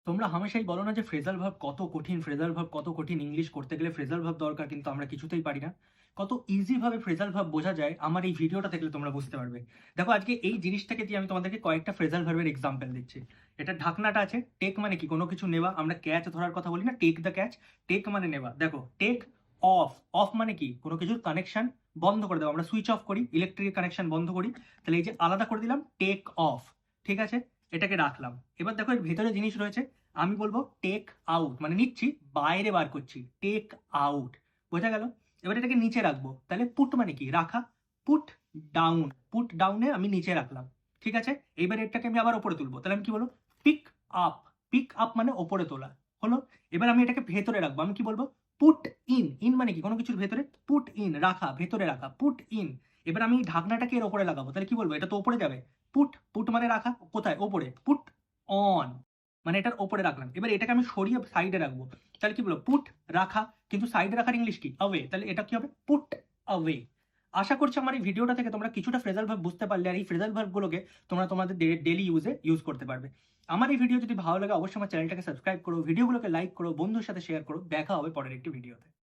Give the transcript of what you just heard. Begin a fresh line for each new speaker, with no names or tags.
তোমরা হামেশাই বলো না যে ফ্রেজাল ভার্ব কত কঠিন, ফ্রেজাল ভার্ব কত কঠিন, ইংলিশ করতে গেলে ফ্রেজাল ভার্ব দরকার, কিন্তু আমরা কিছুতেই পারি না। কত ইজি ভাবে ফ্রেজাল ভার্ব বোঝা যায় আমার এই ভিডিওটা দেখলে তোমরা বুঝতে পারবে। দেখো আজকে এই জিনিসটাকে দিয়ে আমি তোমাদেরকে কয়েকটা ফ্রেজাল ভার্বের এক্সাম্পল দিচ্ছি। এটা ঢাকনাটা আছে, টেক মানে কি কোনো কিছু নেওয়া, আমরা ক্যাচ ধরার কথা বলি না, টেক দ্য ক্যাচ। টেক মানে নেওয়া। দেখো টেক অফ, অফ মানে কি কোনো কিছুর কানেকশন বন্ধ করে দেবো, আমরা সুইচ অফ করি, ইলেকট্রিক কানেকশন বন্ধ করি, তাহলে এই যে আলাদা করে দিলাম টেক অফ। ঠিক আছে, এটাকে রাখলাম। এবার দেখো এর ভেতরে জিনিস রয়েছে, আমি বলবো টেক আউট মানে নিচ্ছি, বাইরে বার করছি, টেক আউট। বোঝা গেল? এবার এটাকে নিচে রাখবো, তাহলে পুট মানে কি রাখা, পুট ডাউন, পুট ডাউনে আমি নিচে রাখলাম। ঠিক আছে, এবার এটাকে আমি আবার ওপরে তুলবো, তাহলে আমি কি বলবো, পিক আপ, পিক আপ মানে ওপরে তোলা। হলো? এবার আমি এটাকে ভেতরে রাখবো, আমি কি বলবো, পুট ইন, ইন মানে কি কোনো কিছুর ভেতরে, পুট ইন রাখা, ভেতরে রাখা, পুট ইন। এবার আমি ঢাকনাটাকে এর ওপরে লাগাবো, তাহলে কি বলবো, এটা তো ওপরে যাবে, পুট, পুট মানে রাখা, কোথায়, ওপরে, পুট অন মানে এটার ওপরে রাখলাম। এবার এটাকে আমি সরিয়ে সাইডে রাখবো, তাহলে কি বলবো, পুট রাখা, কিন্তু সাইডে রাখার ইংলিশ কি, অ্যাওয়ে, তাহলে এটা কি হবে, পুট অ্যাওয়ে। আশা করছি আমার এই ভিডিওটা থেকে তোমরা কিছুটা ফ্রেজাল ভার্ব বুঝতে পারলে, আর এই ফ্রেজাল ভার্বগুলোকে তোমরা তোমাদের ডেলি ইউজে ইউজ করতে পারবে। আমার এই ভিডিও যদি ভালো লাগে অবশ্যই আমার চ্যানেলটাকে সাবস্ক্রাইব করো, ভিডিওগুলোকে লাইক করো, বন্ধুর সাথে শেয়ার করো। দেখা হবে পরের একটি ভিডিওতে।